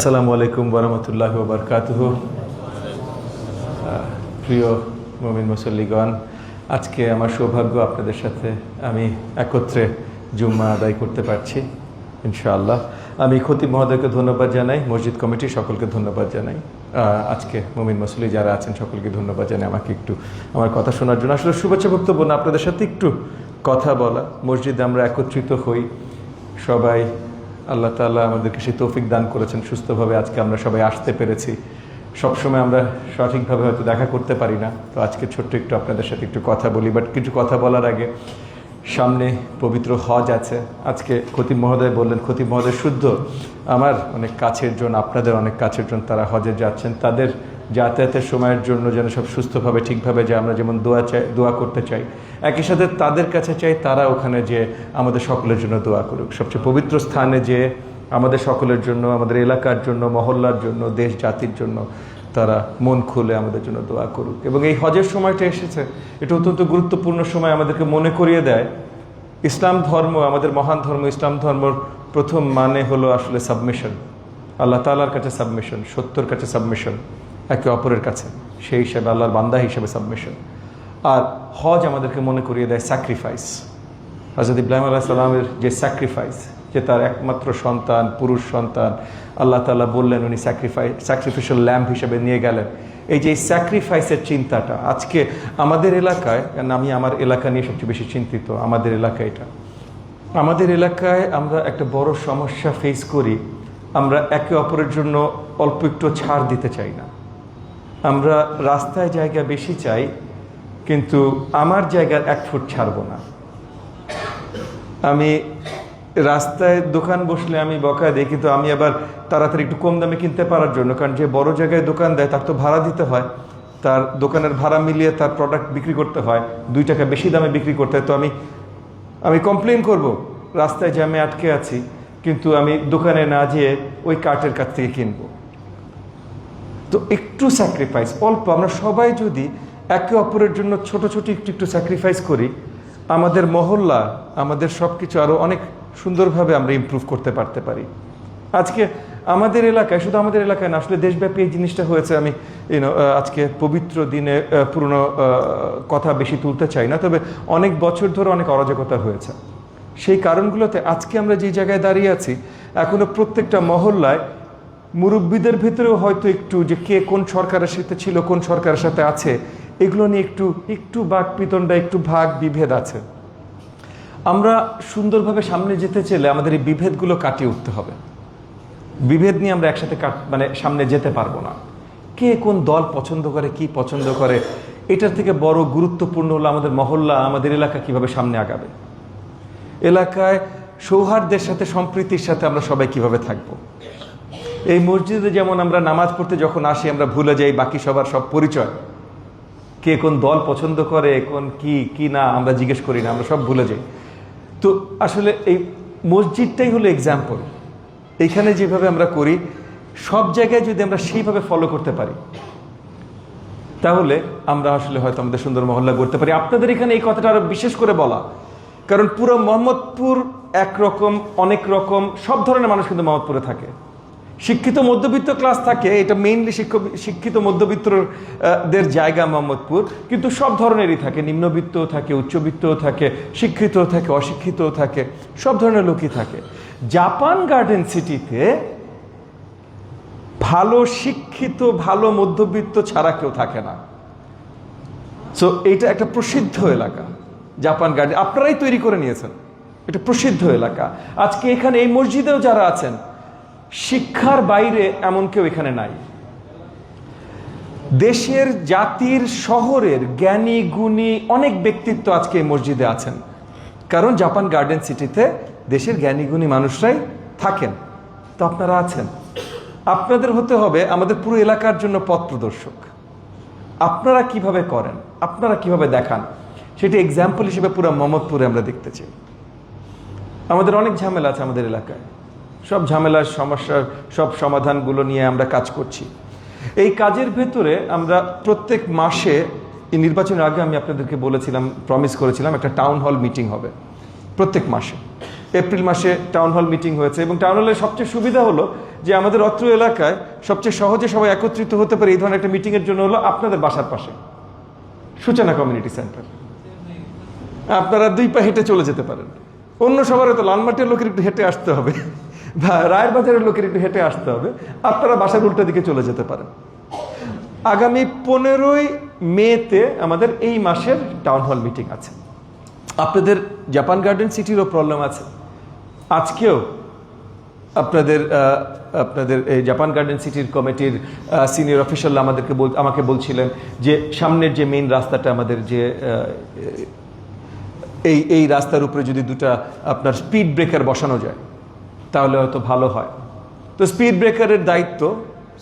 আসসালামু আলাইকুম ওয়া বারাকাতুহু। প্রিয় মুমিন মুসল্লিগণ, আজকে আমার সৌভাগ্য আপনাদের সাথে আমি একত্রে জুম্মা আদায় করতে পারছি ইনশাআল্লাহ। আমি খতিব মহোদয়কে ধন্যবাদ জানাই, মসজিদ কমিটি সকলকে ধন্যবাদ জানাই, আজকে মুমিন মুসল্লি যারা আছেন সকলকে ধন্যবাদ জানাই আমাকে একটু আমার কথা শোনার জন্য। আসলে শুভেচ্ছা বক্তব্য না, আপনাদের সাথে একটু কথা বলা। মসজিদে আমরা একত্রিত হই সবাই, আল্লাহ তাআলা আমাদেরকে সেই তৌফিক দান করেছেন, সুস্থভাবে আজকে আমরা সবাই আসতে পেরেছি। সবসময় আমরা সঠিকভাবে হয়তো দেখা করতে পারি না, তো আজকে ছোট্ট একটু আপনাদের সাথে একটু কথা বলি। বাট কিছু কথা বলার আগে, সামনে পবিত্র হজ আছে। আজকে খতিব মহোদয় বললেন, খতিব মহোদয় শুদ্ধ আমার অনেক কাছের জন, আপনাদের অনেক কাছের জন, তারা হজে যাচ্ছেন, তাদের যাতায়াতের সময়ের জন্য যেন সব সুস্থভাবে ঠিকভাবে যায়, আমরা যেমন দোয়া করতে চাই, একই সাথে তাদের কাছে চাই তারা ওখানে যে আমাদের সকলের জন্য দোয়া করুক। সবচেয়ে পবিত্র স্থানে যে আমাদের সকলের জন্য, আমাদের এলাকার জন্য, মহল্লার জন্য, দেশ জাতির জন্য তারা মন খুলে আমাদের জন্য দোয়া করুক। এবং এই হজের সময়টা এসেছে, এটা অত্যন্ত গুরুত্বপূর্ণ সময়, আমাদেরকে মনে করিয়ে দেয় ইসলাম ধর্ম, আমাদের মহান ধর্ম ইসলাম ধর্মর প্রথম মানে হলো আসলে সাবমিশন, আল্লাহ তাআলার কাছে সাবমিশন, সত্যর কাছে সাবমিশন, একে অপরের কাছে সেই হিসাবে আল্লাহর বান্দা হিসেবে সাবমিশন। আর হজ আমাদেরকে মনে করিয়ে দেয় স্যাক্রিফাইস। হযরত ইব্রাহিম আলাইহিস সালামের যে যে তার একমাত্র সন্তান, পুরুষ সন্তান, আল্লাহ তাআলা বললেন উনি স্যাক্রিফিশিয়াল ল্যাম্ব হিসেবে নিয়ে গেলেন। এই যে স্যাক্রিফাইসের চিন্তাটা আজকে আমাদের এলাকায়, কারণ আমি আমার এলাকা নিয়ে সবচেয়ে বেশি চিন্তিত, আমাদের এলাকায় আমরা একটা বড় সমস্যা ফেস করি। আমরা একে অপরের জন্য অল্প একটু ছাড় দিতে চাই না। আমরা রাস্তায় জায়গা বেশি চাই, কিন্তু আমার জায়গার 1 ফুট ছাড়বো না। আমি রাস্তায় দোকান বসলে আমি বকা দিই, কিন্তু আমি আবার তাড়াতাড়ি একটু কম দামে কিনতে পারার জন্য, কারণ যে বড় জায়গায় দোকান দেয় তার তো ভাড়া দিতে হয়, তার দোকানের ভাড়া মিলিয়ে তার প্রোডাক্ট বিক্রি করতে হয়, 2 টাকা বেশি দামে বিক্রি করতে হয়। তো আমি কমপ্লেন করব রাস্তায় জ্যামে আটকে আছি, কিন্তু আমি দোকানে না যেয়ে ওই কার্টের কাছ থেকে কিনবো। তো একটু স্যাক্রিফাইস, অল্প, আমরা সবাই যদি একে অপরের জন্য ছোট ছোট একটু স্যাক্রিফাইস করি, আমাদের মহল্লা, আমাদের সব কিছু আরও অনেক সুন্দরভাবে আমরা ইমপ্রুভ করতে পারি। আজকে আমাদের এলাকায়, শুধু আমাদের এলাকায় না, আসলে দেশব্যাপী এই জিনিসটা হয়েছে। আমি আজকে পবিত্র দিনে পুরনো কথা বেশি তুলতে চাই না, তবে অনেক বছর ধরে অনেক অরাজকতা হয়েছে। সেই কারণগুলোতে আজকে আমরা যে জায়গায় দাঁড়িয়ে আছি, এখনো প্রত্যেকটা মহল্লায় মুরব্বীদের ভেতরেও হয়তো একটু যে কে কোন সরকারের সাথে ছিল, কোন সরকারের সাথে আছে, এগুলো নিয়ে একটু বাক পিতণ্ডা, একটু ভাগ বিভেদ আছে। আমরা সুন্দরভাবে সামনে যেতে চাইলে আমাদের এই বিভেদগুলো কাটিয়ে উঠতে হবে। বিভেদ নিয়ে আমরা একসাথে সামনে যেতে পারবো না। কে কোন দল পছন্দ করে, কি পছন্দ করে, এটার থেকে বড় গুরুত্বপূর্ণ হলো আমাদের মহল্লা, আমাদের এলাকা কিভাবে সামনে আগাবে, এলাকায় সৌহার্দ্যের সাথে, সম্প্রীতির সাথে আমরা সবাই কিভাবে থাকবো। এই মসজিদে যেমন আমরা নামাজ পড়তে যখন আসি, আমরা ভুলে যাই বাকি সবার সব পরিচয়, কে কোন দল পছন্দ করে, কোন কি না আমরা জিজ্ঞেস করি না, আমরা সব ভুলে যাই। তো আসলে এই মসজিদটাই হলো এক্সাম্পল। এইখানে যেভাবে আমরা করি, সব জায়গায় যদি আমরা সেইভাবে ফলো করতে পারি, তাহলে আমরা আসলে হয়তো আমাদের সুন্দর মহল্লা করতে পারি। আপনাদের এখানে এই কথাটা আরো বিশেষ করে বলা, কারণ পুরো মোহাম্মদপুর একরকম, অনেক রকম, সব ধরনের মানুষ কিন্তু মোহাম্মদপুরে থাকে। শিক্ষিত মধ্যবিত্ত ক্লাস থাকে, এটা মেইনলি শিক্ষিত মধ্যবিত্তদের জায়গা মোহাম্মদপুর, কিন্তু সব ধরনেরই থাকে, নিম্নবিত্তও থাকে, উচ্চবিত্তও থাকে, শিক্ষিতও থাকে, অশিক্ষিতও থাকে, সব ধরনের লোকই থাকে। জাপান গার্ডেন সিটিতে ভালো শিক্ষিত, ভালো মধ্যবিত্ত ছাড়া কেউ থাকে না। সো এইটা একটা প্রসিদ্ধ এলাকা, জাপান গার্ডেন আপনারাই তৈরি করে নিয়েছেন, এটা প্রসিদ্ধ এলাকা। আজকে এখানে এই মসজিদেও যারা আছেন, শিক্ষার বাইরে এমন কেউ এখানে নাই। দেশের, জাতির, শহরের জ্ঞানী গুণী অনেক ব্যক্তিত্ব আজকে এই মসজিদে আছেন, কারণ জাপান গার্ডেন সিটিতে দেশের জ্ঞানী গুণী মানুষরাই থাকেন। তো আপনারা আছেন, আপনাদের হতে হবে আমাদের পুরো এলাকার জন্য পথ প্রদর্শক। আপনারা কিভাবে করেন, আপনারা কিভাবে দেখান, সেটি এক্সাম্পল হিসেবে পুরো মোহাম্মদপুরে আমরা দেখতে চাই। আমাদের অনেক ঝামেলা আছে আমাদের এলাকায়, সব ঝামেলার সমস্যার সব সমাধানগুলো নিয়ে আমরা কাজ করছি। এই কাজের ভেতরে আমরা প্রত্যেক মাসে, এই নির্বাচনের আগে আমি আপনাদেরকে বলেছিলাম, প্রমিস করেছিলাম, একটা টাউন হল মিটিং হবে প্রত্যেক মাসে। এপ্রিল মাসে টাউন হল মিটিং হয়েছে, এবং টাউন হলের সবচেয়ে সুবিধা হলো যে আমাদের অত্র এলাকায় সবচেয়ে সহজে সবাই একত্রিত হতে পারে এই ধরনের একটা মিটিংয়ের জন্য হলো আপনাদের বাসার পাশে সূচনা কমিউনিটি সেন্টার। আপনারা 2 পা হেঁটে চলে যেতে পারেন। অন্য সবার তো লালমাটির লোকের একটু হেঁটে আসতে হবে বা রায়ের বাজারের লোকের একটু হেঁটে আসতে হবে, আপনারা বাসার উল্টা দিকে চলে যেতে পারেন। আগামী 15ই মেতে আমাদের এই মাসের টাউন হল মিটিং আছে। আপনাদের জাপান গার্ডেন সিটিরও প্রবলেম আছে। আজকেও আপনাদের এই জাপান গার্ডেন সিটির কমিটির সিনিয়র অফিসার আমাকে বলছিলেন যে সামনের যে মেইন রাস্তাটা আমাদের যে এই রাস্তার উপরে যদি 2টা আপনার স্পিড ব্রেকার বসানো যায় তাহলে হয়তো ভালো হয়। তো স্পিড ব্রেকারের দায়িত্ব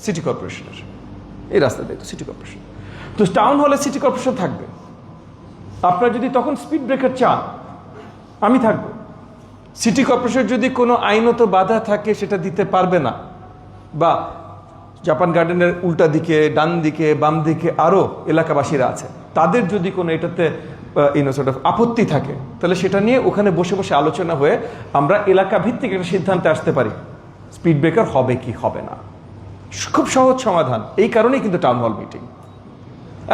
সিটি কর্পোরেশনের, এই রাস্তার দায়িত্ব সিটি কর্পোরেশন। তো টাউন হলে সিটি কর্পোরেশন থাকবে। আপনারা যদি তখন স্পিড ব্রেকার চান, আমি থাকবো। সিটি কর্পোরেশন যদি কোনো আইনত বাধা থাকে সেটা দিতে পারবে না, বা জাপান গার্ডেনের উল্টা দিকে, ডান দিকে, বাম দিকে আরও এলাকাবাসীরা আছে, তাদের যদি কোনো এটাতে আপত্তি থাকে, তাহলে সেটা নিয়ে ওখানে বসে বসে আলোচনা হয়ে আমরা এলাকা ভিত্তিক একটা সিদ্ধান্তে আসতে পারি স্পিড ব্রেকার হবে কি হবে না। খুব সহজ সমাধান। এই কারণেই কিন্তু টাউন হল মিটিং।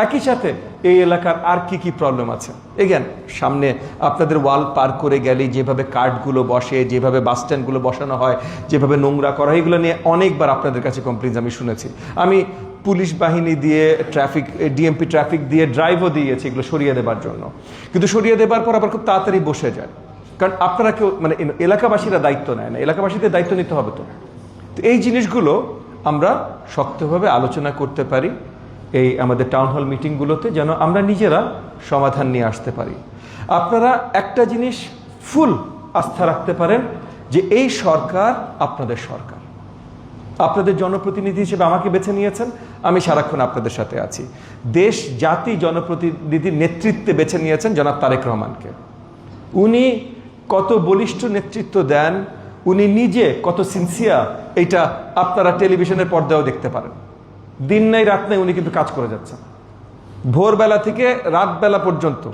একই সাথে এই এলাকার আর কি কি প্রবলেম আছে, এগেন সামনে আপনাদের ওয়াল পার করে গেলে যেভাবে কার্ডগুলো বসে, যেভাবে বাস স্ট্যান্ডগুলো বসানো হয়, যেভাবে নোংরা করা, এগুলো নিয়ে অনেকবার আপনাদের কাছে কমপ্লেইন্স আমি শুনেছি। আমি পুলিশ বাহিনী দিয়ে ডিএমপি ট্রাফিক দিয়ে ড্রাইভও দিয়েছি এগুলো সরিয়ে দেবার জন্য, কিন্তু সরিয়ে দেবার পর আবার খুব তাড়াতাড়ি বসে যায়, কারণ আপনারা কেউ মানে এলাকাবাসীরা দায়িত্ব নেয় না। এলাকাবাসীদের দায়িত্ব নিতে হবে। তো এই জিনিসগুলো আমরা শক্তভাবে আলোচনা করতে পারি এই আমাদের টাউন হল মিটিংগুলোতে, যেন আমরা নিজেরা সমাধান নিয়ে আসতে পারি। আপনারা একটা জিনিস ফুল আস্থা রাখতে পারেন যে এই সরকার আপনাদের সরকার, আপনাদের জনপ্রতিনিধি হিসেবে আমাকে বেছে নিয়েছেন, আমি সারাক্ষণ আপনাদের সাথে আছি। দেশ জাতি জনপ্রতিনিধির নেতৃত্বে বেছে নিয়েছেন জনাব তারেক রহমানকে। উনি কত বলিষ্ঠ নেতৃত্ব দেন, উনি নিজে কত সিনসিয়ার, এটা আপনারা টেলিভিশনের পর্দাও দেখতে পারেন। দিন নাই রাত নাই উনি কিন্তু কাজ করে যাচ্ছেন। ভোরবেলা থেকে রাতবেলা পর্যন্ত,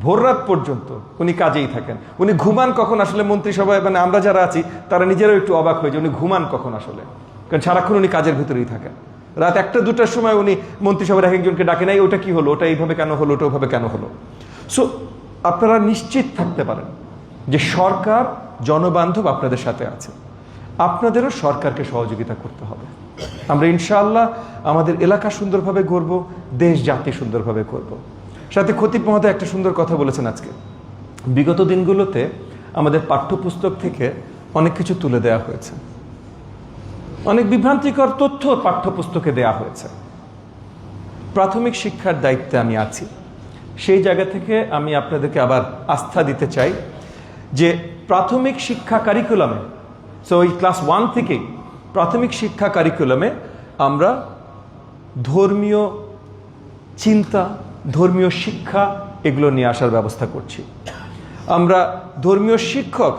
ভোর রাত পর্যন্ত উনি কাজেই থাকেন। উনি ঘুমান কখন আসলে মন্ত্রিসভায়, মানে আমরা যারা আছি তারা নিজেরাও একটু অবাক হয়ে যে উনি ঘুমান কখন আসলে, কারণ সারাক্ষণ উনি কাজের ভিতরেই থাকেন। রাত 1টা-2টার সময় উনি মন্ত্রিসভার এক একজনকে ডাকে নাই, ওটা কি হলো, ওটা এইভাবে কেন হলো, ওটা ওভাবে কেন হলো। সো আপনারা নিশ্চিত থাকতে পারেন যে সরকার জনবান্ধব আপনাদের সাথে আছে। আপনাদেরও সরকারকে সহযোগিতা করতে হবে। আমরা ইনশাআল্লাহ আমাদের এলাকা সুন্দরভাবে গড়ব, দেশ জাতি সুন্দরভাবে করব। সাথে খতিব মহোদয় একটা সুন্দর কথা বলেছেন আজকে। বিগত দিনগুলোতে আমাদের পাঠ্যপুস্তক থেকে অনেক কিছু তুলে দেওয়া হয়েছে, অনেক বিভ্রান্তিকর তথ্য পাঠ্যপুস্তকে দেওয়া হয়েছে। প্রাথমিক শিক্ষার দায়িত্বে আমি আছি, সেই জায়গা থেকে আমি আপনাদেরকে আবার আস্থা দিতে চাই যে প্রাথমিক শিক্ষা কারিকুলামে, সো ওই ক্লাস 1 থেকেই প্রাথমিক শিক্ষা কারিকুলামে আমরা ধর্মীয় চিন্তা, ধর্মীয় শিক্ষা এগুলো নিয়ে আসার ব্যবস্থা করছি। আমরা ধর্মীয় শিক্ষক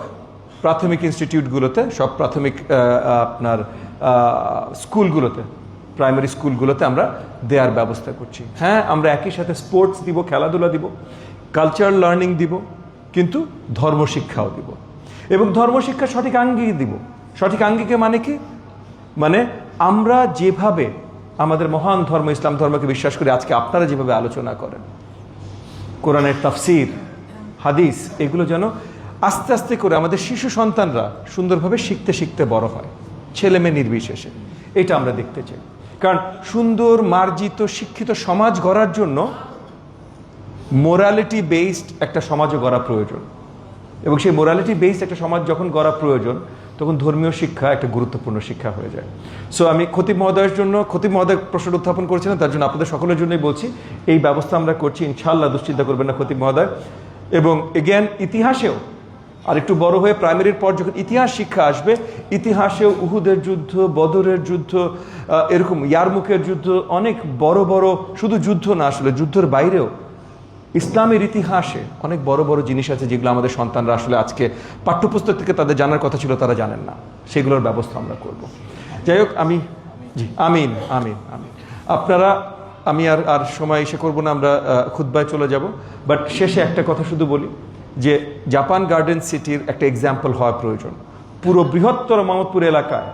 প্রাথমিক ইনস্টিটিউটগুলোতে, সব প্রাথমিক আপনার স্কুলগুলোতে, প্রাইমারি স্কুলগুলোতে আমরা দেওয়ার ব্যবস্থা করছি। হ্যাঁ, আমরা একই সাথে স্পোর্টস দিব, খেলাধুলা দিব, কালচারাল লার্নিং দিব, কিন্তু ধর্মশিক্ষাও দিব, এবং ধর্মশিক্ষা সঠিক আঙ্গিকে দিব। সঠিক আঙ্গিকে মানে কি? মানে আমরা যেভাবে আমাদের মহান ধর্ম ইসলাম ধর্মকে বিশ্বাস করি, আজকে আপনারা যেভাবে আলোচনা করেন, কোরআনের তাফসির, হাদিস, এগুলো যেন আস্তে আস্তে করে আমাদের শিশু সন্তানরা সুন্দরভাবে শিখতে শিখতে বড় হয়, ছেলে মেয়ে নির্বিশেষে। এটা আমরা দেখতে চাই। কারণ সুন্দর মার্জিত শিক্ষিত সমাজ গড়ার জন্য মোরালিটি বেসড একটা সমাজও গড়া প্রয়োজন, এবং সেই মোরালিটি বেসড একটা সমাজ যখন গড়া প্রয়োজন, তখন ধর্মীয় শিক্ষা একটা গুরুত্বপূর্ণ শিক্ষা হয়ে যায়। সো আমি খতিব মহোদয়ের জন্য, খতিব মহোদয় প্রশ্ন উত্থাপন করেছিলেন, তার জন্য আপনাদের সকলের জন্যই বলছি, এই ব্যবস্থা আমরা করছি ইনশাআল্লাহ, দুশ্চিন্তা করবেন না খতিব মহোদয়। এবং এগেন ইতিহাসেও আর একটু বড় হয়ে প্রাইমারির পর যখন ইতিহাস শিক্ষা আসবে, ইতিহাসেও উহুদের যুদ্ধ, বদরের যুদ্ধ, এরকম ইয়ারমুকের যুদ্ধ, অনেক বড় বড়, শুধু যুদ্ধ না, আসলে যুদ্ধের বাইরেও ইসলামের ইতিহাসে অনেক বড় বড় জিনিস আছে যেগুলো আমাদের সন্তানরা আসলে আজকে পাঠ্যপুস্তক থেকে তাদের জানার কথা ছিল, তারা জানেন না। সেগুলোর ব্যবস্থা আমরা করব। যাই হোক, জি আমিন আমিন আমিন। আপনারা, আমি আর সময় এসে করবো না, আমরা খুতবায় চলে যাব। বাট শেষে একটা কথা শুধু বলি যে জাপান গার্ডেন সিটির একটা এক্সাম্পল হওয়া প্রয়োজন। পুরো বৃহত্তর মোহাম্মদপুর এলাকায়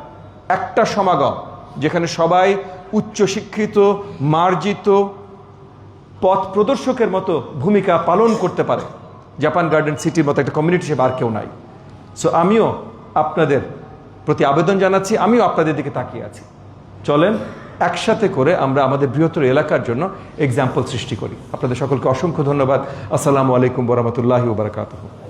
একটা সমাগম যেখানে সবাই উচ্চশিক্ষিত, মার্জিত, পথ প্রদর্শকের মতো ভূমিকা পালন করতে পারে, জাপান গার্ডেন সিটির মতো একটা কমিউনিটি হিসেবে আর কেউ নাই। সো আমিও আপনাদের প্রতি আবেদন জানাচ্ছি, আমিও আপনাদের দিকে তাকিয়ে আছি। চলেন একসাথে করে আমরা আমাদের বৃহত্তর এলাকার জন্য এক্সাম্পল সৃষ্টি করি। আপনাদের সকলকে অসংখ্য ধন্যবাদ। আসসালামু আলাইকুম ওয়া রাহমাতুল্লাহি ওয়া বারাকাতুহু।